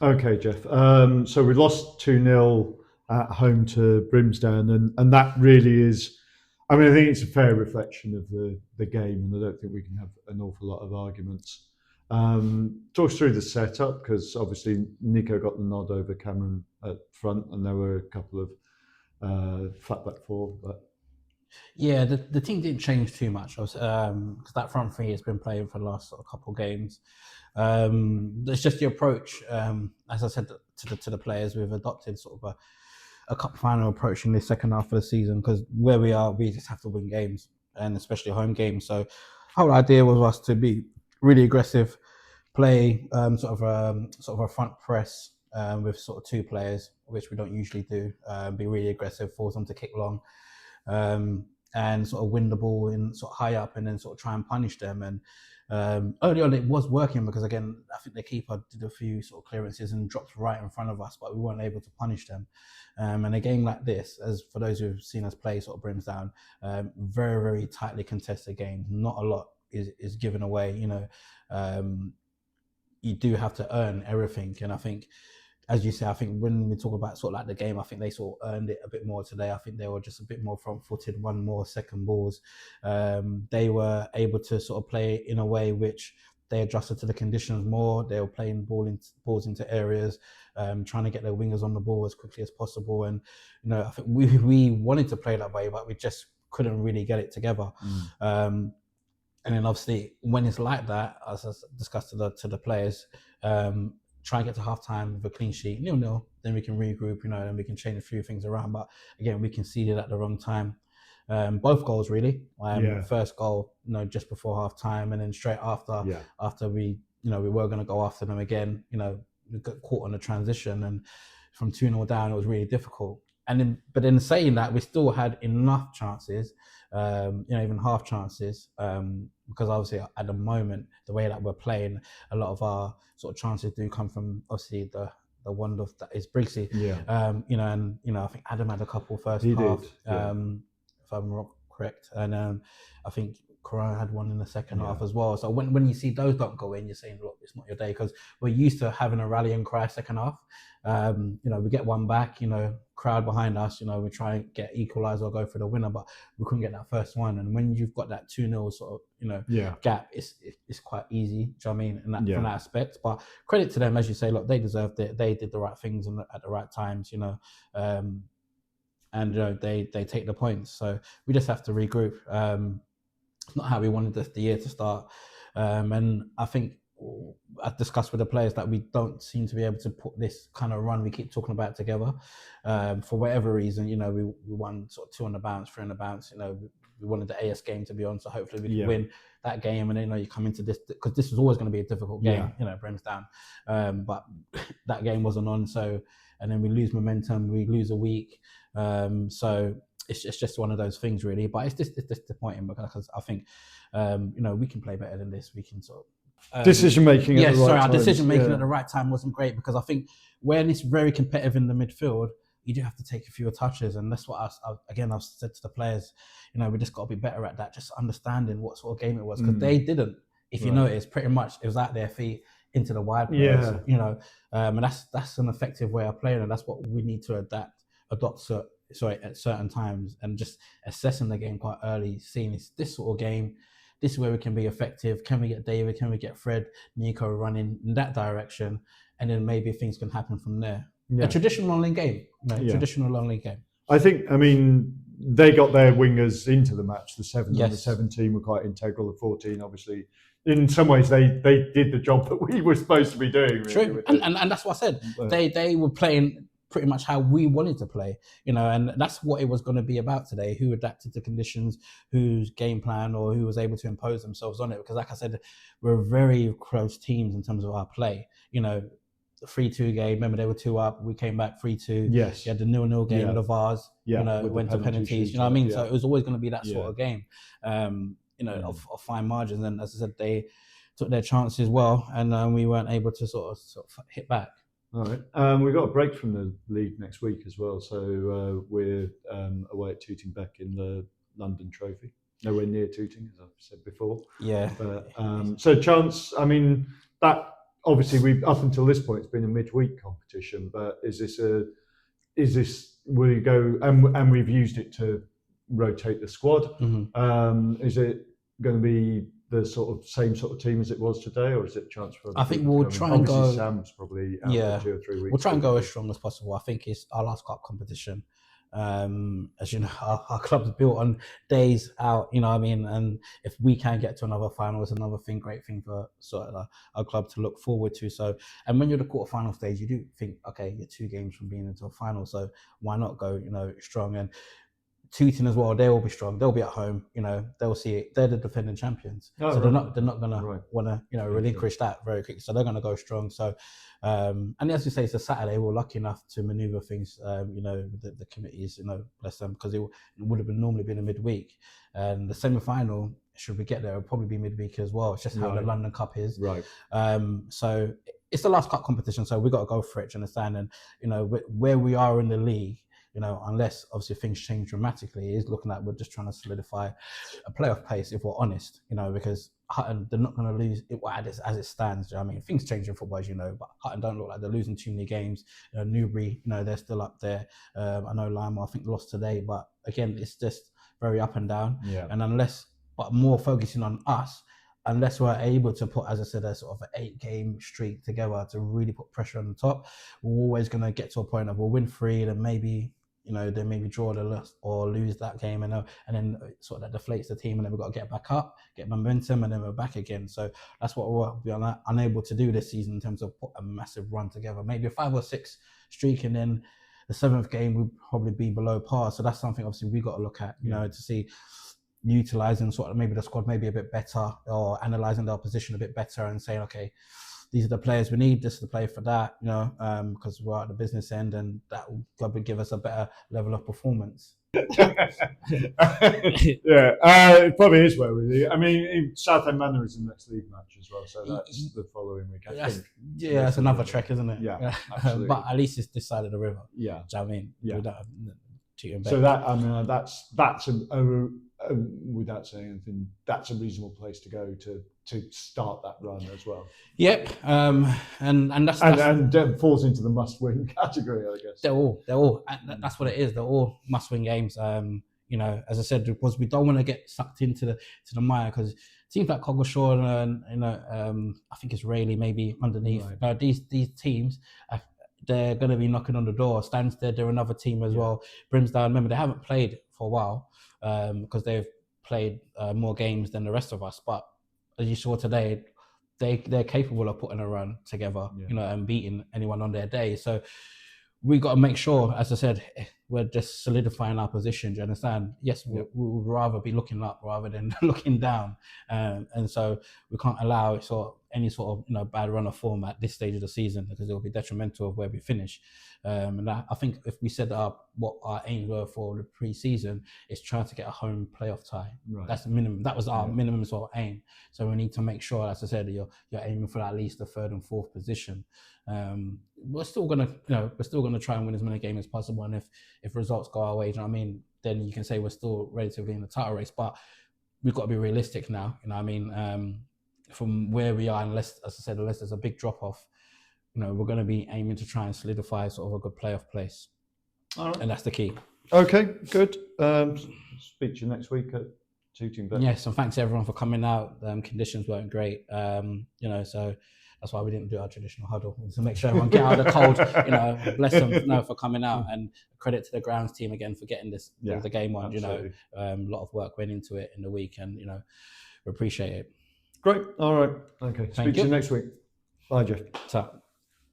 Okay, Geoff. So we lost 2-0 at home to Brimsdown, and that really is. I mean, I think it's a fair reflection of the game, and I don't think we can have an awful lot of arguments. Talk us through the setup because obviously Nico got the nod over Cameron at front, and there were a couple of fat back four. But Yeah, the team didn't change too much. Because that front three has been playing for the last sort of couple of games. It's just the approach. As I said to the players, we've adopted sort of a cup final approach in the second half of the season because where we are, we just have to win games and especially home games. So, whole idea was us to be really aggressive, play sort of a front press with sort of two players, which we don't usually do. Be really aggressive, force them to kick long, and sort of win the ball in sort of high up, and then sort of try and punish them. And early on, it was working because again, I think the keeper did a few sort of clearances and dropped right in front of us, but we weren't able to punish them. And a game like this, as for those who've seen us play sort of Brimsdown, very very tightly contested game. Not a lot is given away. You do have to earn everything, and I think as you say, I think when we talk about sort of like the game, I think they sort of earned it a bit more today. I think they were just a bit more front-footed, won more second balls. They were able to sort of play in a way which they adjusted to the conditions more. They were playing balls into areas, trying to get their wingers on the ball as quickly as possible. And I think we wanted to play that way, but we just couldn't really get it together. And then obviously when it's like that, as I discussed to the players, try and get to half time with a clean sheet, 0-0, then we can regroup, then we can change a few things around. But again, we conceded at the wrong time. Both goals really. First goal, just before half time, and then straight after we were going to go after them again, we got caught on the transition, and from 2-0 down, it was really difficult. But in saying that, we still had enough chances, even half chances, because obviously at the moment, the way that we're playing, a lot of our sort of chances do come from obviously the wonder that is Briggsy. I think Adam had a couple first half, if I'm not correct, and I think Corona had one in the second half as well. So when you see those don't go in, you're saying, look, it's not your day, because we're used to having a rallying cry second half. We get one back, crowd behind us, we try and get equaliser or go for the winner, but we couldn't get that first one. And when you've got that 2-0 sort of, gap, it's quite easy, do you know what I mean, from that aspect. But credit to them, as you say, look, they deserved it. They did the right things at the right times, and they take the points. So we just have to regroup. It's not how we wanted the year to start. And I think I discussed with the players that we don't seem to be able to put this kind of run we keep talking about together. For whatever reason, we won sort of 2 on the bounce, 3 on the bounce. We wanted the AS game to be on, so hopefully we can win that game. And then you come into this, because this was always going to be a difficult game, Brimsdown. But that game wasn't on, so, and then we lose momentum, we lose a week. So it's just one of those things, really. But it's disappointing because I think we can play better than this. We can sort of decision making. Our decision making at the right time wasn't great, because I think when it's very competitive in the midfield, you do have to take a few touches, and that's what I've said to the players. We just got to be better at that, just understanding what sort of game it was, because they didn't. If you notice, pretty much it was at their feet into the wide players. And that's an effective way of playing, and that's what we need to adopt at certain times, and just assessing the game quite early, seeing this sort of game. This is where we can be effective. Can we get David? Can we get Fred, Nico running in that direction? And then maybe things can happen from there. A traditional long-league game. Traditional long-league game. I think, they got their wingers into the match. The 7 and the 17 were quite integral. The 14, obviously, in some ways, they did the job that we were supposed to be doing. Really, true, and that's what I said. They were playing pretty much how we wanted to play, and that's what it was going to be about today. Who adapted to conditions, whose game plan, or who was able to impose themselves on it. Because, like I said, we're very close teams in terms of our play. The 3-2 game, remember they were 2 up, we came back 3-2. Yes. You had the 0-0 game with the Vars, went to penalties, you know what I mean? So it was always going to be that sort of game, of fine margins. And as I said, they took their chances well, and we weren't able to sort of hit back. All right. We've got a break from the league next week as well. So we're away at Tooting back in the London Trophy. Nowhere near Tooting, as I've said before. Yeah. But, so chance, that obviously we up until this point it's been a midweek competition, but is this will you go and we've used it to rotate the squad? Is it going to be the same sort of team as it was today, or is it a chance for? I think we'll try and obviously go. Sam's probably out for 2 or 3 weeks. We'll try and go as strong as possible. I think it's our last cup competition. As you know, our club's built on days out, you know what I mean? And if we can get to another final, it's another great thing for sort of our club to look forward to. So, and when you're the quarterfinal stage, you do think, okay, you're 2 games from being into a final, so why not go, strong? And Tooting as well, they will be strong. They'll be at home, they'll see it. They're the defending champions, so they're not gonna want to relinquish that very quickly. So they're gonna go strong. So, and as you say, it's a Saturday. We're lucky enough to manoeuvre things, with the committees, bless them, because it would have normally been a midweek, and the semi-final, should we get there, it'll probably be midweek as well. It's just how the London Cup is. Right. So it's the last cup competition, so we got to go for it. Do you understand? And where we are in the league, unless obviously things change dramatically, is looking like we're just trying to solidify a playoff place, if we're honest, because Hutton, they're not going to lose it as it stands. I mean, things change in football, as you know, but Hutton don't look like they're losing too many games. Newbury, they're still up there. I know Lima, I think, lost today, but again, it's just very up and down. Yeah. And but more focusing on us, unless we're able to put, as I said, a sort of an 8-game streak together to really put pressure on the top, we're always going to get to a point of we'll win 3, then maybe, they maybe draw the loss or lose that game, and then sort of that deflates the team, and then we've got to get back up, get momentum, and then we're back again. So that's what we'll be unable to do this season in terms of put a massive run together. Maybe a 5 or 6 streak, and then the 7th game would probably be below par. So that's something obviously we got to look at, to see utilising sort of maybe the squad maybe a bit better, or analysing the opposition a bit better and saying, okay, these are the players we need, this is the player for that, because we're at the business end, and that will probably give us a better level of performance. It probably is where we do. I mean, Southend Manor is the next league match as well, so that's the following week. It's another trek, isn't it? Yeah, absolutely. But at least it's this side of the river. Yeah. Do you know what I mean? Yeah. We don't have Tooting so that's without saying anything, that's a reasonable place to go to start that run as well. Yep, and that's falls into the must-win category, I guess. They're all. That's what it is. They're all must-win games. As I said, because we don't want to get sucked into the mire, because teams like Coggeshall and I think it's Rayleigh maybe underneath. Right. These teams. They're going to be knocking on the door. Stansted, they're another team as well. Brimsdown, remember, they haven't played for a while because they've played more games than the rest of us. But as you saw today, they're capable of putting a run together, and beating anyone on their day. So we got to make sure, as I said, we're just solidifying our position. Do you understand? Yes, we would rather be looking up rather than looking down, and so we can't allow any sort of bad run of form at this stage of the season, because it will be detrimental of where we finish. And I think if we set up what our aims were for the pre-season, is trying to get a home playoff tie. Right. That's the minimum. That was our minimum sort of aim. So we need to make sure, as I said, you're aiming for at least the 3rd and 4th position. We're still gonna try and win as many games as possible, and if results go our way, you know what I mean, then you can say we're still relatively in the title race. But we've got to be realistic now, you know what I mean. From where we are, unless there's a big drop off, we're going to be aiming to try and solidify sort of a good playoff place. All right. And that's the key. Okay, good. Speak to you next week at Tooting. Yes, and thanks everyone for coming out. Conditions weren't great, so that's why we didn't do our traditional huddle, to make sure everyone get out of the cold. Bless them for coming out, and credit to the grounds team again for getting the game on. Absolutely. A lot of work went into it in the week, and we appreciate it. Great. All right. Okay. Thank Speak to you next week. Bye, Geoff. Ta.